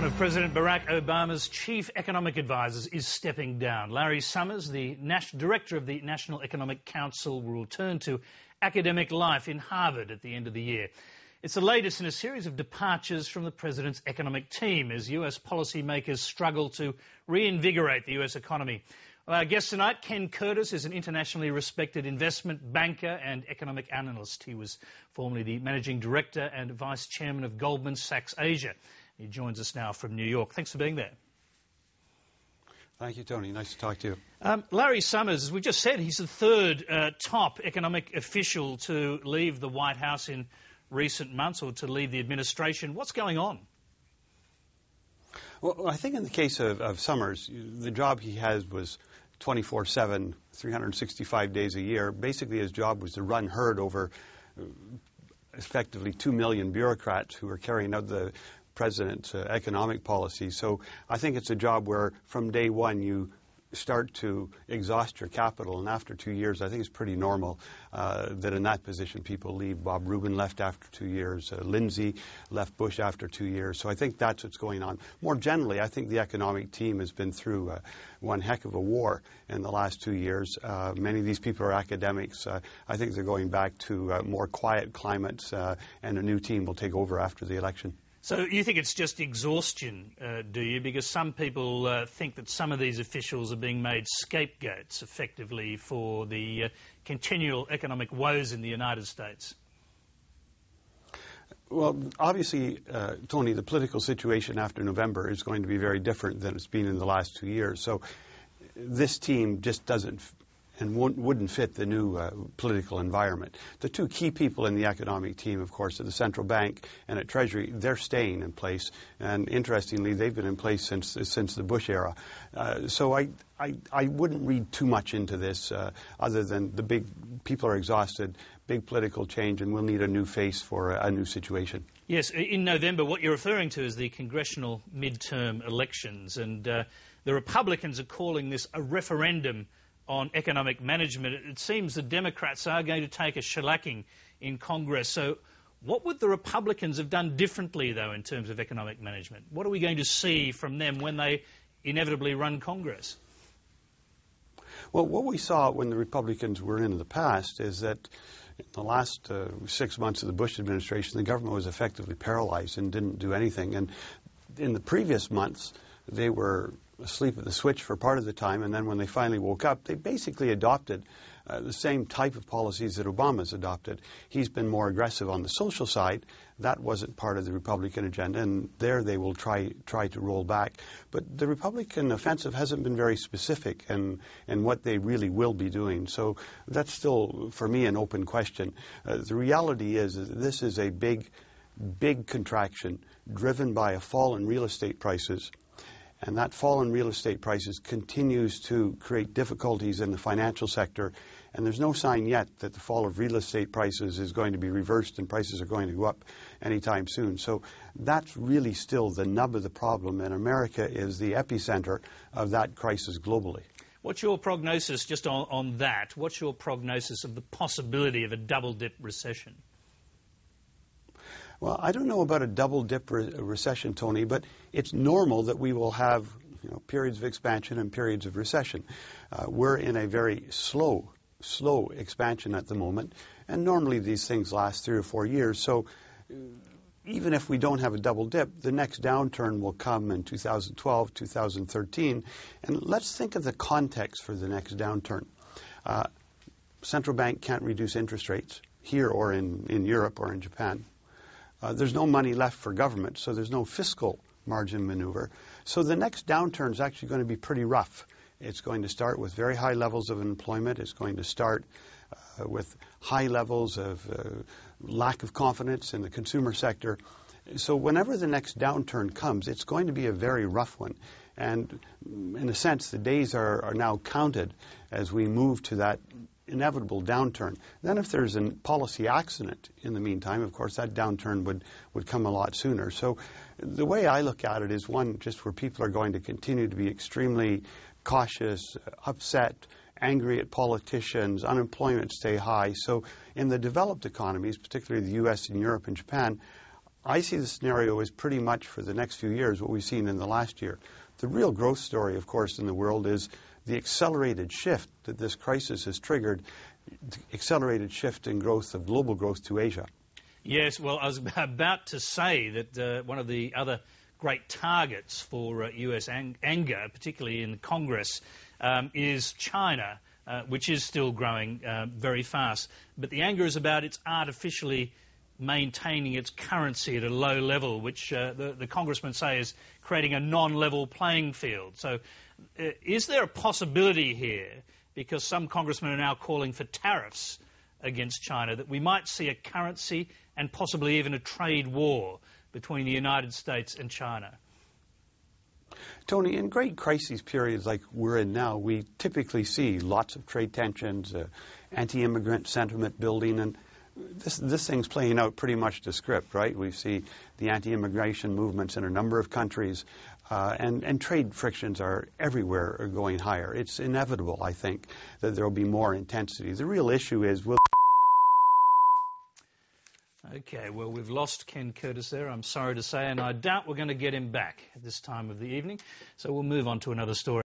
One of President Barack Obama's chief economic advisors is stepping down. Larry Summers, the director of the National Economic Council, will return to academic life in Harvard at the end of the year. It's the latest in a series of departures from the president's economic team as US policymakers struggle to reinvigorate the US economy. Well, our guest tonight, Ken Curtis, is an internationally respected investment banker and economic analyst. He was formerly the managing director and vice chairman of Goldman Sachs Asia. He joins us now from New York. Thanks for being there. Thank you, Tony. Nice to talk to you. Larry Summers, as we just said, he's the third top economic official to leave the White House in recent months, or to leave the administration. What's going on? Well, I think in the case of Summers, the job he has was 24/7, 365 days a year. Basically, his job was to run herd over effectively 2 million bureaucrats who are carrying out the president's economic policy. So I think it's a job where from day one you start to exhaust your capital, and after 2 years I think it's pretty normal that in that position people leave. Bob Rubin left after 2 years, Lindsay left Bush after 2 years, so I think that's what's going on. More generally, I think the economic team has been through one heck of a war in the last 2 years. Many of these people are academics. I think they're going back to more quiet climates, and a new team will take over after the election. So you think it's just exhaustion, do you? Because some people think that some of these officials are being made scapegoats, effectively, for the continual economic woes in the United States. Well, obviously, Tony, the political situation after November is going to be very different than it's been in the last 2 years. So this team just doesn't and wouldn't fit the new political environment. The two key people in the economic team, of course, at the central bank and at Treasury, they're staying in place. And interestingly, they've been in place since the Bush era. So I wouldn't read too much into this, other than the big people are exhausted, big political change, and we'll need a new face for a new situation. Yes, in November, what you're referring to is the congressional midterm elections, and the Republicans are calling this a referendum on economic management. It seems the Democrats are going to take a shellacking in Congress. So what would the Republicans have done differently, though, in terms of economic management? What are we going to see from them when they inevitably run Congress? Well, what we saw when the Republicans were in the past is that in the last 6 months of the Bush administration, the government was effectively paralyzed and didn't do anything. And in the previous months, they were asleep at the switch for part of the time, and then when they finally woke up, they basically adopted the same type of policies that Obama's adopted. He's been more aggressive on the social side. That wasn't part of the Republican agenda, and there they will try to roll back. But the Republican offensive hasn't been very specific in what they really will be doing. So that's still, for me, an open question. The reality is that this is a big contraction driven by a fall in real estate prices. And that fall in real estate prices continues to create difficulties in the financial sector. And there's no sign yet that the fall of real estate prices is going to be reversed and prices are going to go up anytime soon. So that's really still the nub of the problem. And America is the epicenter of that crisis globally. What's your prognosis, just on that, what's your prognosis of the possibility of a double-dip recession? Well, I don't know about a double-dip recession, Tony, but it's normal that we will have periods of expansion and periods of recession. We're in a very slow expansion at the moment, and normally these things last 3 or 4 years. So even if we don't have a double dip, the next downturn will come in 2012, 2013. And let's think of the context for the next downturn. Central bank can't reduce interest rates here or in Europe or in Japan. There's no money left for government, so there's no fiscal margin maneuver. So the next downturn is actually going to be pretty rough. It's going to start with very high levels of unemployment. It's going to start with high levels of lack of confidence in the consumer sector. So whenever the next downturn comes, it's going to be a very rough one. And in a sense, the days are now counted as we move to that inevitable downturn. Then if there's a policy accident in the meantime, of course, that downturn would come a lot sooner. So the way I look at it is one just where people are going to continue to be extremely cautious, upset, angry at politicians, unemployment stay high. So in the developed economies, particularly the U.S. and Europe and Japan, I see the scenario as pretty much for the next few years what we've seen in the last year. The real growth story, of course, in the world is the accelerated shift that this crisis has triggered, the accelerated shift in growth of global growth to Asia. Yes, well, I was about to say that one of the other great targets for US anger, particularly in Congress, is China, which is still growing very fast. But the anger is about its artificially maintaining its currency at a low level, which the congressmen say is creating a non-level playing field. So is there a possibility here, because some congressmen are now calling for tariffs against China, that we might see a currency and possibly even a trade war between the United States and China? Tony, in great crises periods like we're in now, we typically see lots of trade tensions, anti-immigrant sentiment building, and this thing's playing out pretty much to script, right? We see the anti-immigration movements in a number of countries, and trade frictions are everywhere are going higher. It's inevitable, I think, that there will be more intensity. The real issue is, will... Okay, well, we've lost Ken Curtis there, I'm sorry to say, and I doubt we're going to get him back at this time of the evening. So we'll move on to another story.